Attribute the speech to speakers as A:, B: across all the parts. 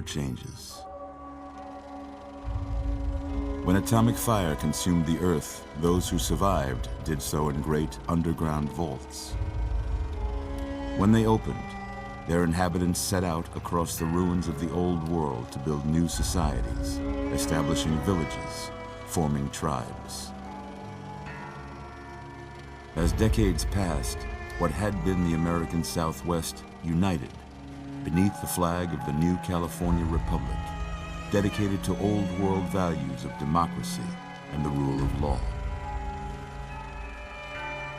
A: changes. When atomic fire consumed the Earth, those who survived did so in great underground vaults. When they opened, their inhabitants set out across the ruins of the old world to build new societies, establishing villages, forming tribes. As decades passed, what had been the American Southwest united beneath the flag of the new California Republic, dedicated to old world values of democracy and the rule of law.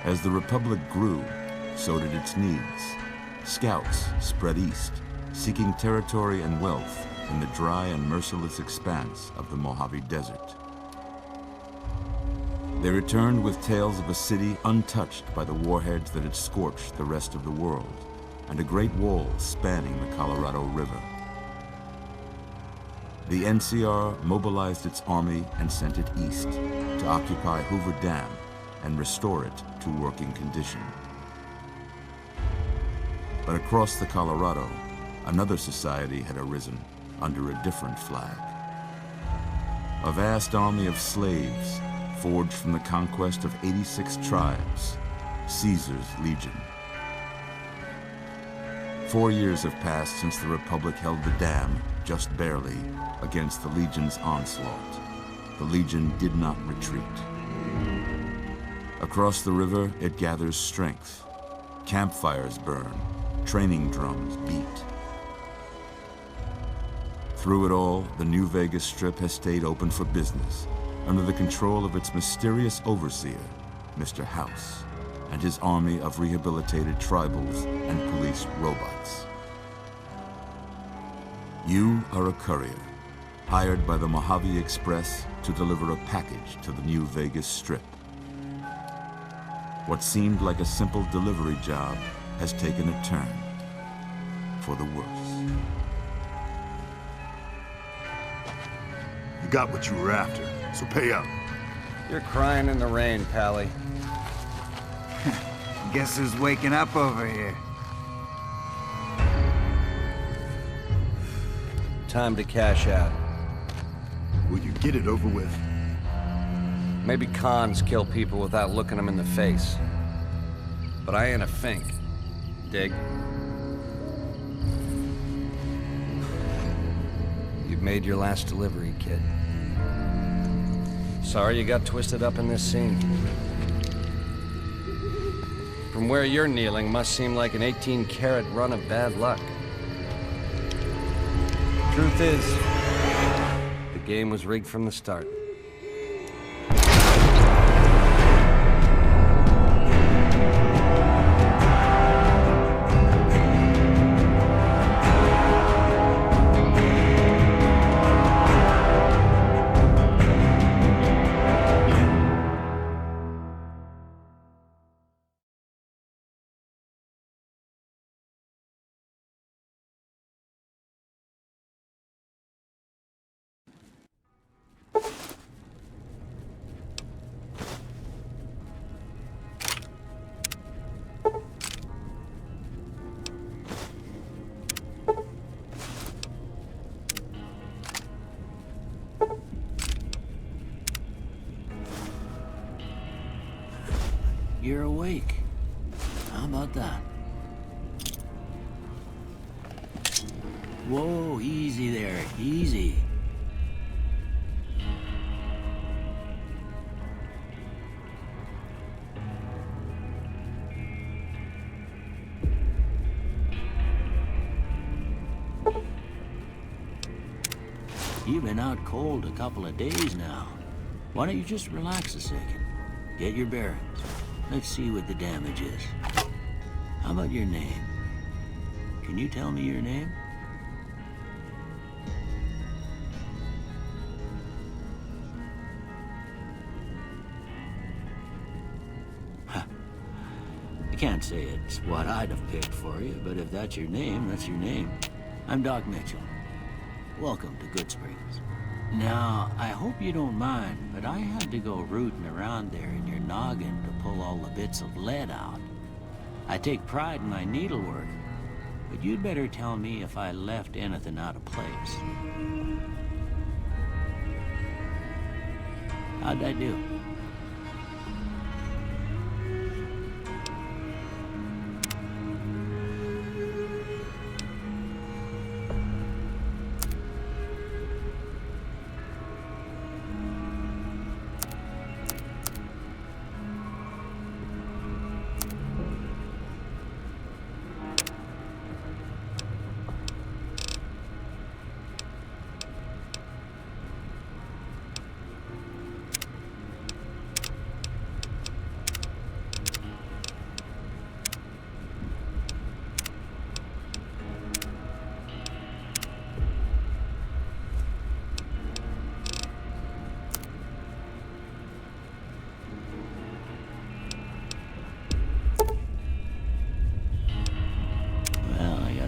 A: As the Republic grew, so did its needs. Scouts spread east, seeking territory and wealth in the dry and merciless expanse of the Mojave Desert. They returned with tales of a city untouched by the warheads that had scorched the rest of the world, and a great wall spanning the Colorado River. The NCR mobilized its army and sent it east to occupy Hoover Dam and restore it to working condition. But across the Colorado, another society had arisen under a different flag. A vast army of slaves forged from the conquest of 86 tribes, Caesar's Legion. 4 years have passed since the Republic held the dam, just barely, against the Legion's onslaught. The Legion did not retreat. Across the river, it gathers strength. Campfires burn, training drums beat. Through it all, the New Vegas Strip has stayed open for business, under the control of its mysterious overseer, Mr. House, and his army of rehabilitated tribals and police robots. You are a courier, hired by the Mojave Express to deliver a package to the New Vegas Strip. What seemed like a simple delivery job has taken a turn for the worse.
B: You got what you were after, so pay up.
C: You're crying in the rain, Pally.
D: Guess who's waking up over here?
C: Time to cash out.
B: Will you get it over with?
C: Maybe cons kill people without looking them in the face. But I ain't a fink. Dig? You've made your last delivery, kid. Sorry you got twisted up in this scene. From where you're kneeling must seem like an 18-carat run of bad luck. Truth is, the game was rigged from the start.
E: You're awake. How about that? Whoa, easy there, easy. You've been out cold a couple of days now. Why don't you just relax a second? Get your bearings. Let's see what the damage is. How about your name? Can you tell me your name? Huh. I can't say it's what I'd have picked for you, but if that's your name, that's your name. I'm Doc Mitchell. Welcome to Goodsprings. Now, I hope you don't mind, but I had to go rooting around there in your noggin to pull all the bits of lead out. I take pride in my needlework, But you'd better tell me if I left anything out of place. How'd I do?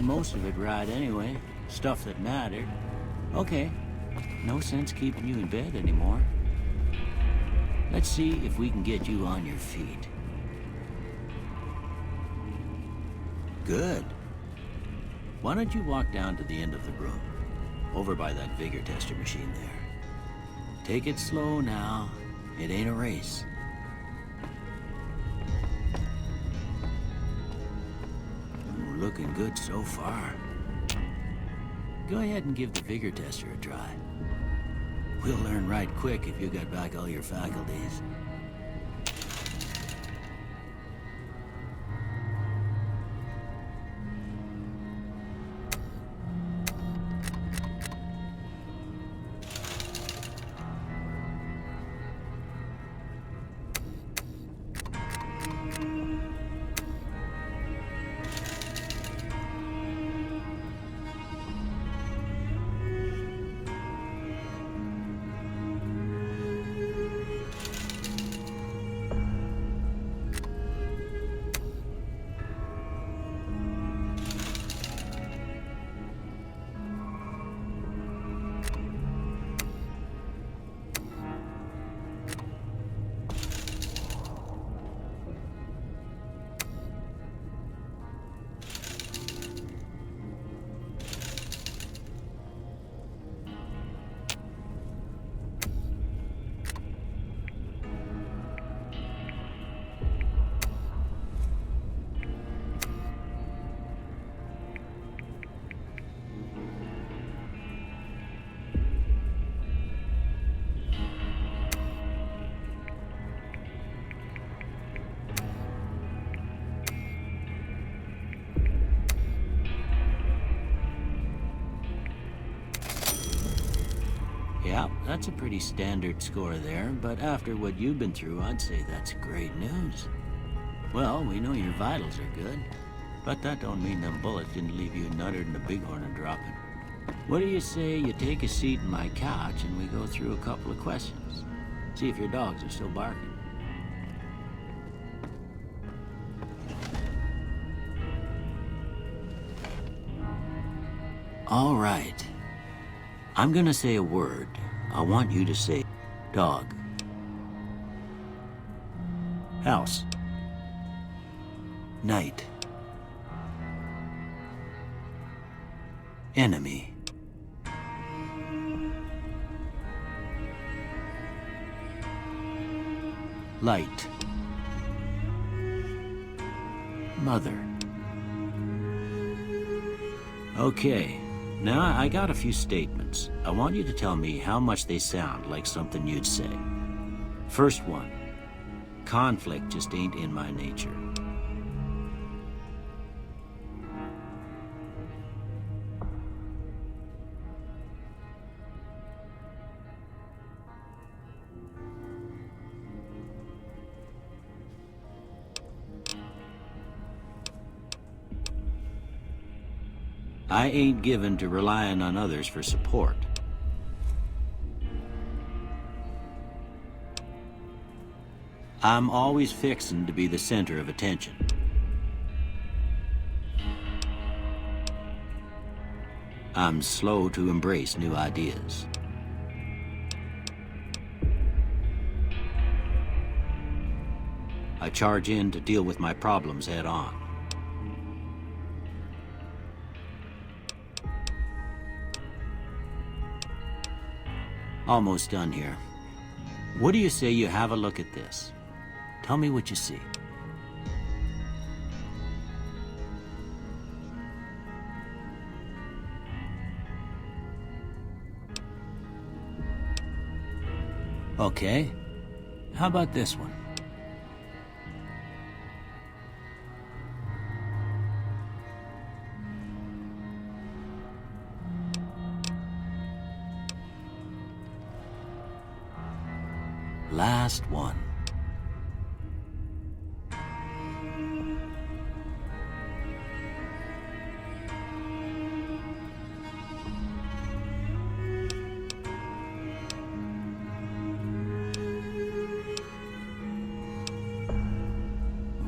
E: Most of it right anyway. Stuff that mattered. Okay. No sense keeping you in bed anymore. Let's see if we can get you on your feet. Good. Why don't you walk down to the end of the room? Over by that vigor tester machine there. Take it slow now. It ain't a race. Looking good so far. Go ahead and give the vigor tester a try. We'll learn right quick if you got back all your faculties. Yeah, that's a pretty standard score there, but after what you've been through, I'd say that's great news. Well, we know your vitals are good, but that don't mean them bullets didn't leave you nuttered and the bighorn a dropping. What do you say you take a seat in my couch and we go through a couple of questions? See if your dogs are still barking. All right. I'm gonna say a word. I want you to say dog. House. Night. Enemy. Light. Mother. Okay. Now, I got a few statements. I want you to tell me how much they sound like something you'd say. First one. Conflict just ain't in my nature. I ain't given to relying on others for support. I'm always fixin' to be the center of attention. I'm slow to embrace new ideas. I charge in to deal with my problems head on. Almost done here. What do you say you have a look at this? Tell me what you see. Okay. How about this one? Last one.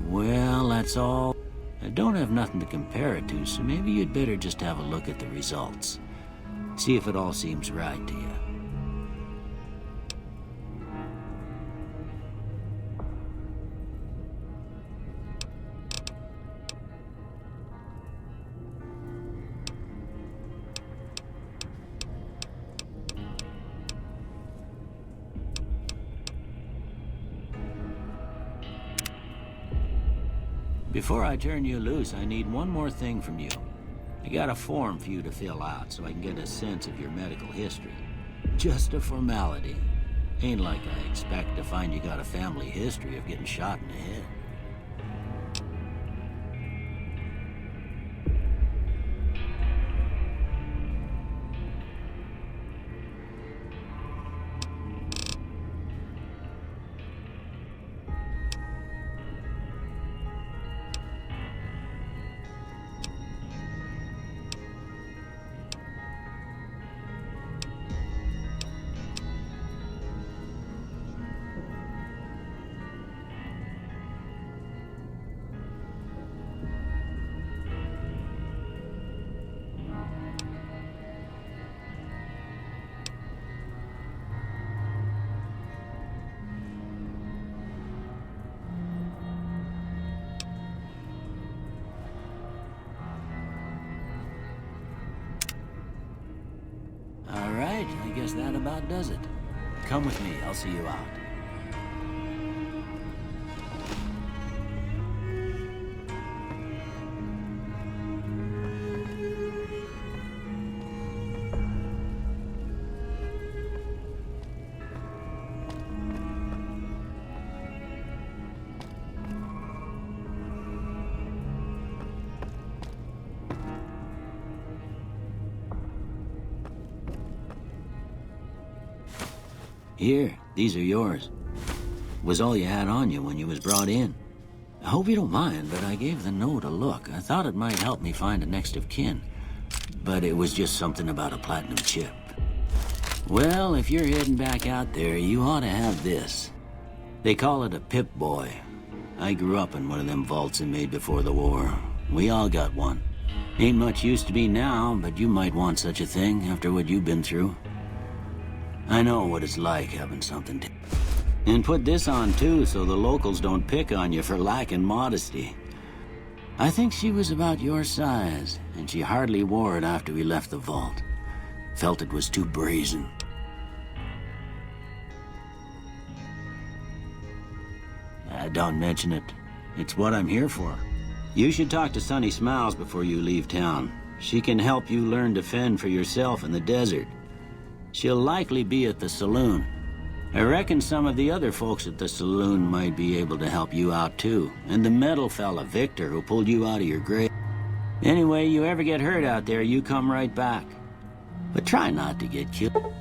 E: Well, that's all. I don't have nothing to compare it to, so maybe you'd better just have a look at the results. See if it all seems right to you. Before I turn you loose, I need one more thing from you. I got a form for you to fill out so I can get a sense of your medical history. Just a formality. Ain't like I expect to find you got a family history of getting shot in the head. All right, I guess that about does it. Come with me, I'll see you out. Here, these are yours. Was all you had on you when you was brought in. I hope you don't mind, but I gave the note a look. I thought it might help me find a next of kin. But it was just something about a platinum chip. Well, if you're heading back out there, you ought to have this. They call it a Pip-Boy. I grew up in one of them vaults they made before the war. We all got one. Ain't much use to me now, but you might want such a thing after what you've been through. I know what it's like having something to... And put this on too, so the locals don't pick on you for lacking modesty. I think she was about your size, and she hardly wore it after we left the vault. Felt it was too brazen. Don't mention it. It's what I'm here for. You should talk to Sunny Smiles before you leave town. She can help you learn to fend for yourself in the desert. She'll likely be at the saloon. I reckon some of the other folks at the saloon might be able to help you out too. And the metal fella, Victor, who pulled you out of your grave. Anyway, you ever get hurt out there, you come right back. But try not to get killed.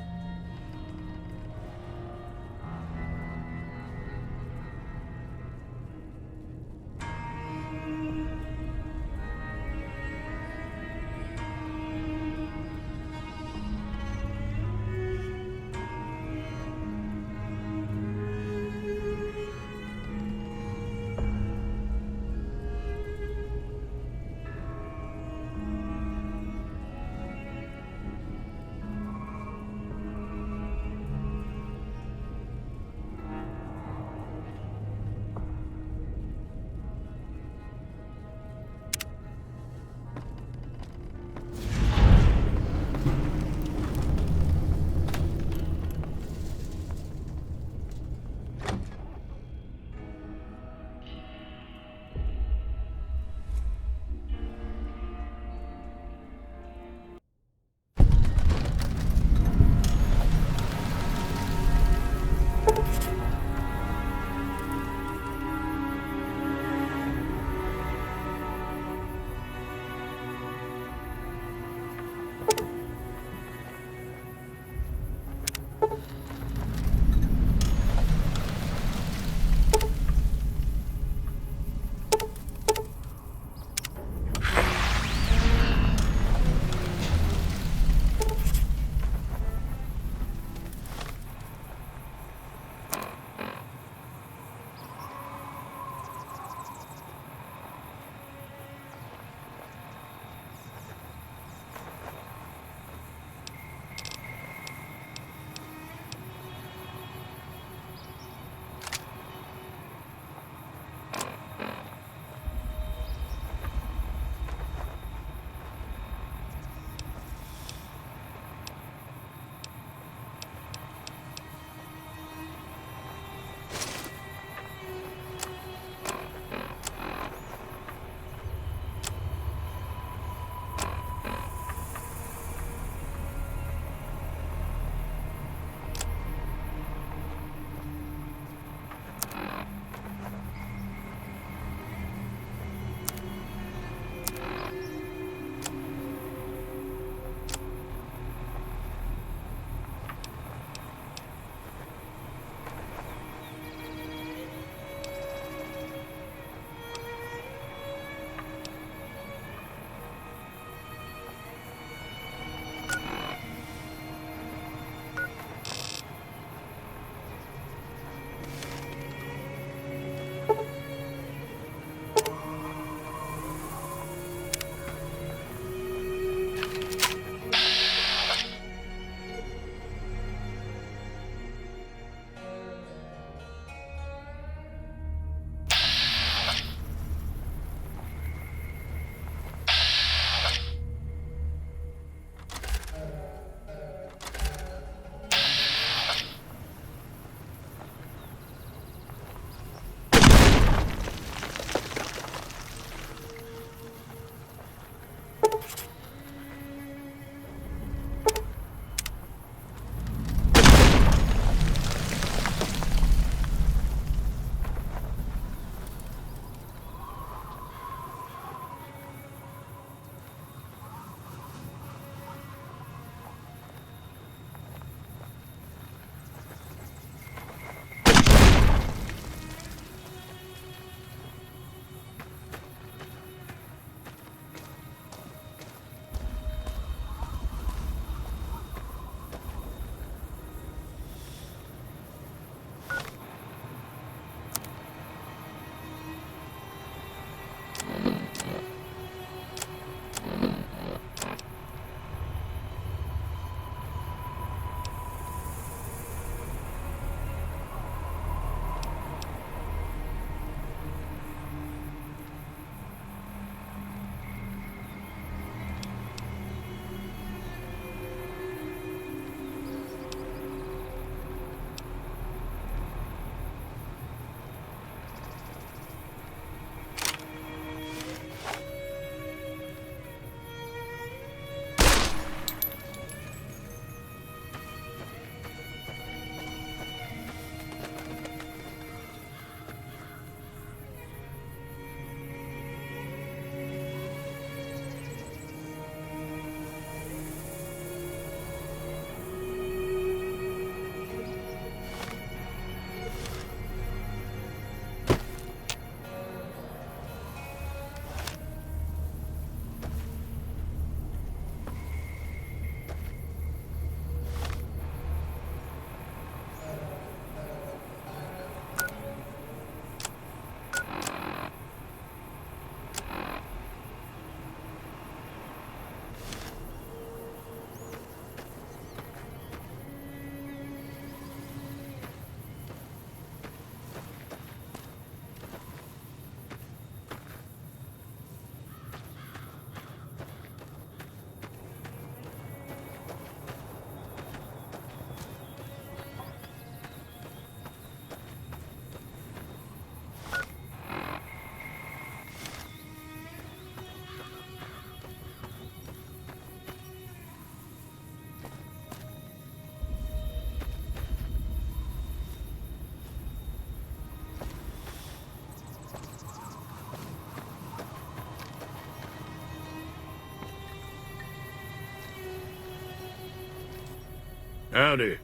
F: Howdy.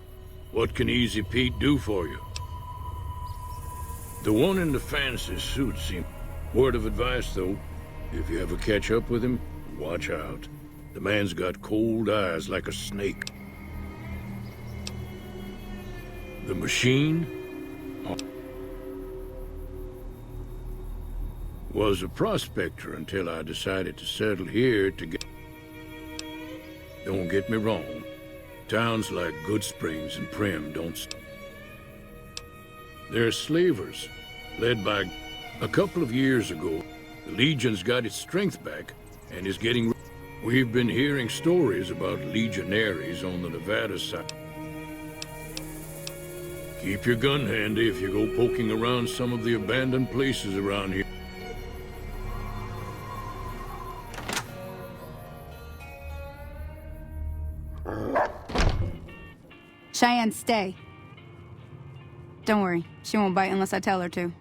F: What can Easy Pete do for you? The one in the fancy suit seemed... Word of advice, though. If you ever catch up with him, watch out. The man's got cold eyes like a snake. The machine? Was a prospector until I decided to settle here to get... Don't get me wrong. Towns like Goodsprings and Primm don't... They're slavers, led by... A couple of years ago, the Legion's got its strength back and is getting... We've been hearing stories about legionaries on the Nevada side. Keep your gun handy if you go poking around some of the abandoned places around here.
G: Cheyenne, stay. Don't worry, she won't bite unless I tell her to.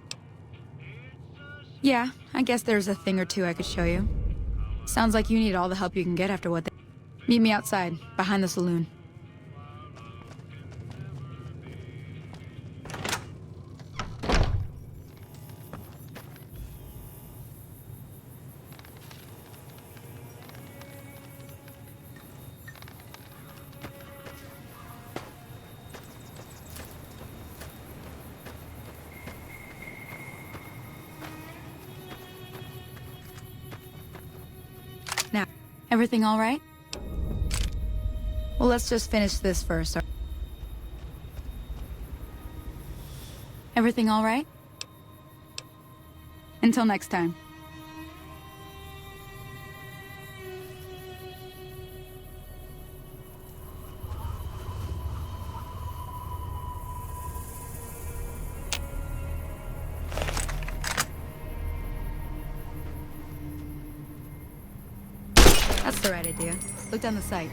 G: Yeah, I guess there's a thing or two I could show you. Sounds like you need all the help you can get after what they... Meet me outside, behind the saloon. Now, everything all right? Well, let's just finish this first. Everything all right? Until next time. That's the right idea. Look down the sight.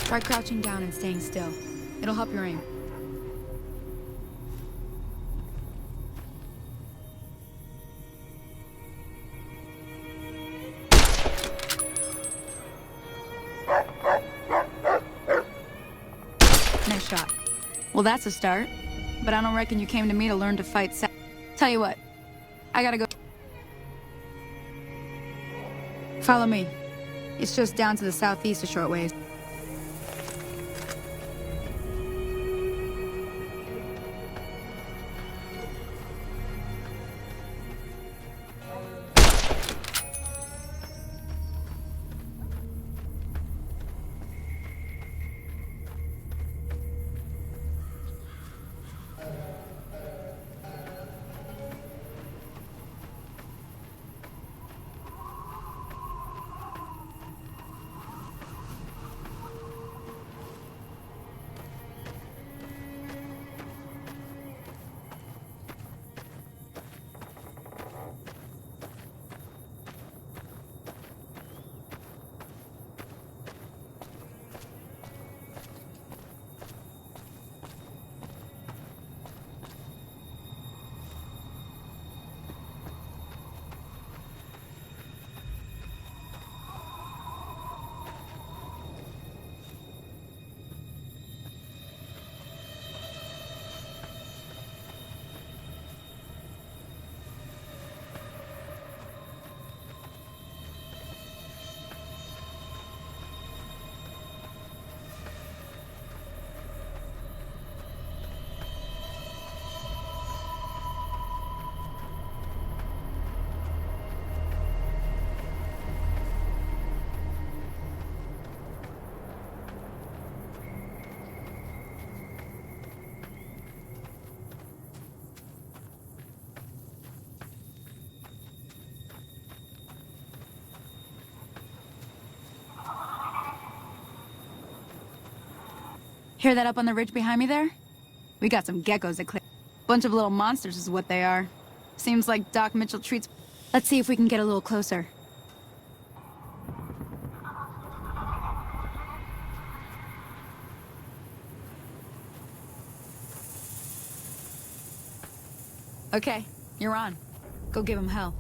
G: Try crouching down and staying still. It'll help your aim. Nice shot. Well, that's a start. But I don't reckon you came to me to learn to fight Tell you what, I gotta go. Follow me. It's just down to the southeast a short ways. Hear that up on the ridge behind me there? We got some geckos at Clear. Bunch of little monsters is what they are. Seems like Doc Mitchell treats... Let's see if we can get a little closer. Okay, you're on. Go give him hell.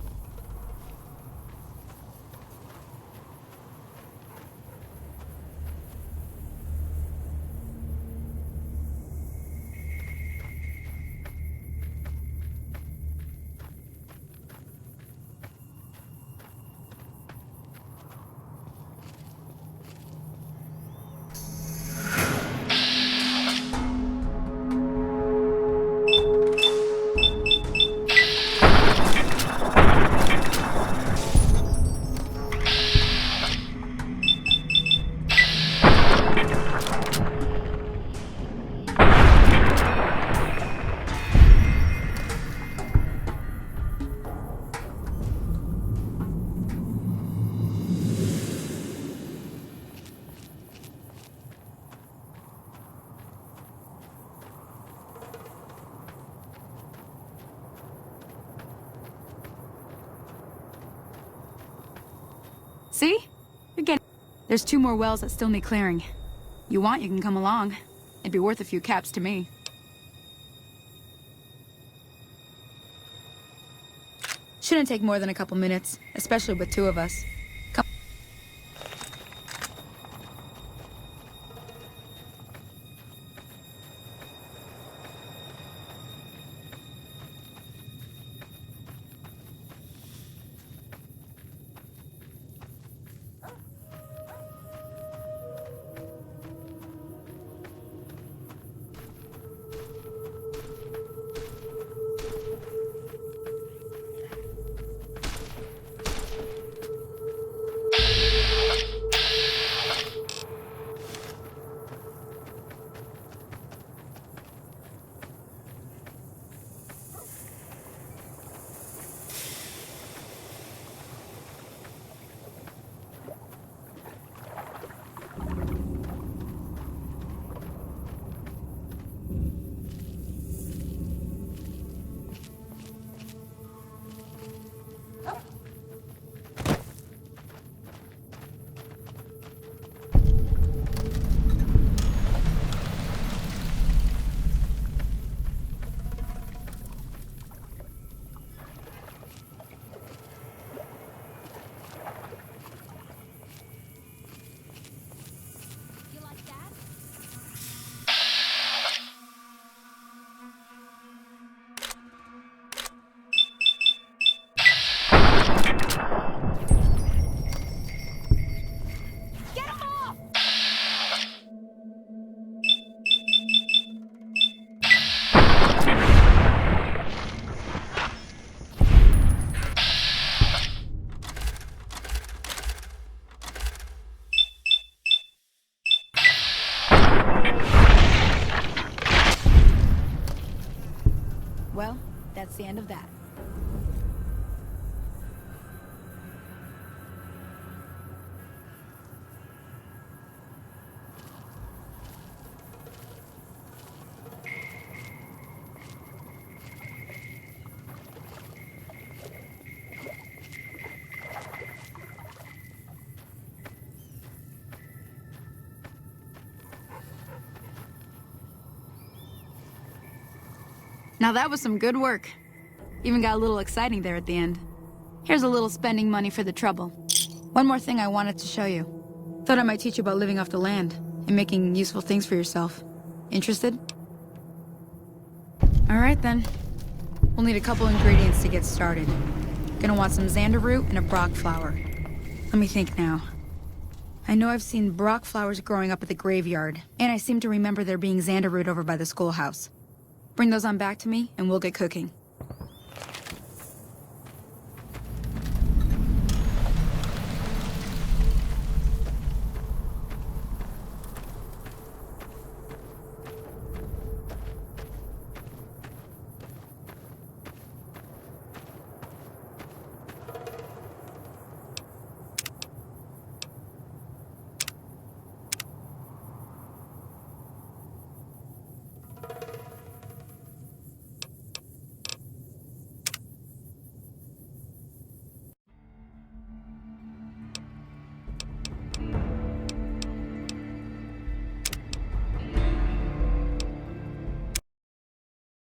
G: See? You're getting... There's 2 more wells that still need clearing. You want, you can come along. It'd be worth a few caps to me. Shouldn't take more than a couple minutes, especially with 2 of us. Come. Well, that's the end of that. Now that was some good work. Even got a little exciting there at the end. Here's a little spending money for the trouble. One more thing I wanted to show you. Thought I might teach you about living off the land and making useful things for yourself. Interested? Alright then. We'll need a couple ingredients to get started. Gonna want some xander root and a brock flower. Let me think now. I know I've seen brock flowers growing up at the graveyard, and I seem to remember there being xander root over by the schoolhouse. Bring those on back to me, and we'll get cooking.